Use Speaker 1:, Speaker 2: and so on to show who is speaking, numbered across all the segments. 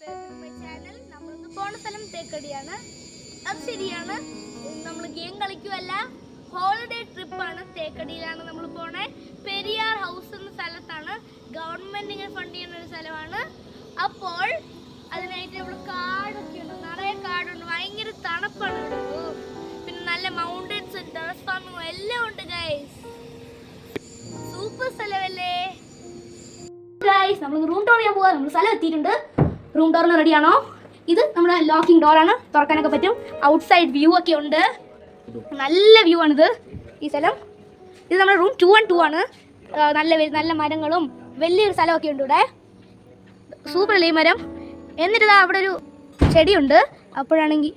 Speaker 1: Channel നമ്മളിന്ന് പോണ സ്ഥലം തേക്കടിയാണ്. അത് ശരിയാണ്, നമ്മൾ ഗെയിം കളിക്കുമല്ല, ഹോളിഡേ ട്രിപ്പാണ്. തേക്കടിയിലാണ് നമ്മൾ പോണേ. പെരിയാർ ഹൗസ് എന്ന സ്ഥലത്താണ്. ഗവൺമെന്റ് ഇങ്ങനെ ഫണ്ട് ചെയ്യുന്ന ഒരു സ്ഥലമാണ്. അപ്പോൾ അതിനായിട്ട് നമ്മൾ കാടൊക്കെ ഉണ്ട്, നിറയെ കാടുണ്ട്, ഭയങ്കര തണുപ്പാണ്. പിന്നെ നല്ല മൗണ്ടൻസ്, ടെറസ് ഫാമിംഗ് എല്ലാം ഉണ്ട് ഗൈസ്. സൂപ്പർ സ്ഥലമല്ലേ ഗൈസ്. നമ്മൾ റൂം ടൂർ ചെയ്യാൻ പോവാ. നമ്മൾ സ്ഥലം എത്തിയിട്ടുണ്ട്. റൂം ടൂറിന് റെഡിയാണോ? ഇത് നമ്മുടെ ലോക്കിംഗ് ഡോറാണ്, തുറക്കാനൊക്കെ പറ്റും. ഔട്ട്സൈഡ് വ്യൂ ഒക്കെ ഉണ്ട്, നല്ല വ്യൂ ആണിത് ഈ സ്ഥലം. ഇത് നമ്മുടെ റൂം 212 ആണ്. നല്ല മരങ്ങളും വലിയൊരു സ്ഥലമൊക്കെ ഉണ്ട് ഇവിടെ. സൂപ്പർ അല്ലേ ഈ മരം? എന്നിട്ട് അവിടെ ഒരു ചെടിയുണ്ട്. അപ്പോഴാണെങ്കിൽ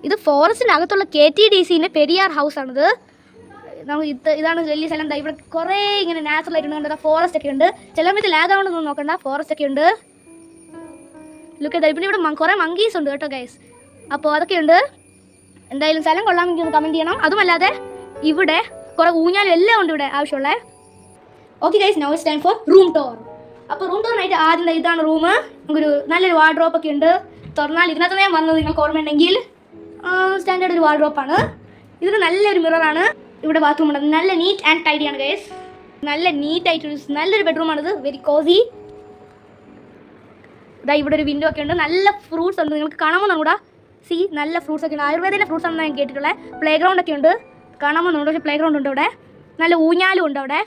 Speaker 1: ഇത് ഫോറസ്റ്റിൻ്റെ അകത്തുള്ള KTDCൻ്റെ പെരിയാർ ഹൗസ് ആണിത്. നമ്മൾ ഇതാണ് വലിയ സ്ഥലം. എന്താ ഇവിടെ കുറേ ഇങ്ങനെ നാച്ചുറൽ ആയിട്ടുണ്ട്. കണ്ടത് ഫോറസ്റ്റ് ഒക്കെ ഉണ്ട്. ചില സമയത്ത് ലാഗാവണമെന്നൊന്നും നോക്കണ്ട, ഫോറസ്റ്റ് ഒക്കെ ഉണ്ട്. ലുക്ക് ചെയ്താൽ പിന്നെ ഇവിടെ കുറേ മങ്കീസ് ഉണ്ട് കേട്ടോ ഗൈസ്. അപ്പോൾ അതൊക്കെ ഉണ്ട്. എന്തായാലും സ്ഥലം കൊള്ളാമെങ്കിൽ ഒന്ന് കമൻറ്റ് ചെയ്യണം. അതുമല്ലാതെ ഇവിടെ കുറേ ഊഞ്ഞാലും എല്ലാം ഉണ്ട് ഇവിടെ ആവശ്യമുള്ള. Okay guys, now it's time for room tour. അപ്പോൾ റൂം ടൂറിനായിട്ട് ആദ്യം ഇതാണ് റൂം. നമുക്കൊരു നല്ലൊരു വാർഡ്രോപ്പ് ഒക്കെ ഉണ്ട്. തുറന്നാൽ ഇതിനകത്ത് ഞാൻ വന്നത് നിങ്ങൾക്ക് ഓർമ്മയുണ്ടെങ്കിൽ സ്റ്റാൻഡേർഡ് ഒരു വാർഡ്രോപ്പാണ്. ഇതിന് നല്ലൊരു മിററാണ്. ഇവിടെ ബാത്റൂം ഉണ്ട്, നല്ല നീറ്റ് ആൻഡ് ടൈഡി ആണ് ഗൈസ്. നല്ല നീറ്റായിട്ടൊരു നല്ലൊരു ബെഡ്റൂമാണിത്, വെരി കോസി. ഇതാ ഇവിടെ ഒരു വിൻഡോ ഒക്കെ ഉണ്ട്. നല്ല ഫ്രൂട്ട്സ് ഉണ്ട്, നിങ്ങൾക്ക് കാണാമെന്നാണ് കൂടെ. നല്ല ഫ്രൂട്ട്സ് ഒക്കെ ഉണ്ട്. ആയുർവേദത്തിൻ്റെ ഫ്രൂട്ട്സ് ആണെന്ന് ഞാൻ കേട്ടിട്ടുള്ളത്. പ്ലേ ഗ്രൗണ്ട് ഒക്കെ ഉണ്ട്, കാണാമെന്നുണ്ട്. പക്ഷേ പ്ലേ ഗ്രൗണ്ട് ഉണ്ട് ഇവിടെ. നല്ല ഊഞ്ഞാലും ഉണ്ട് അവിടെ.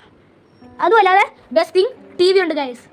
Speaker 1: അതുമല്ലാതെ ബെസ്റ്റ് തിങ് TV ഉണ്ട് ഗൈസ്.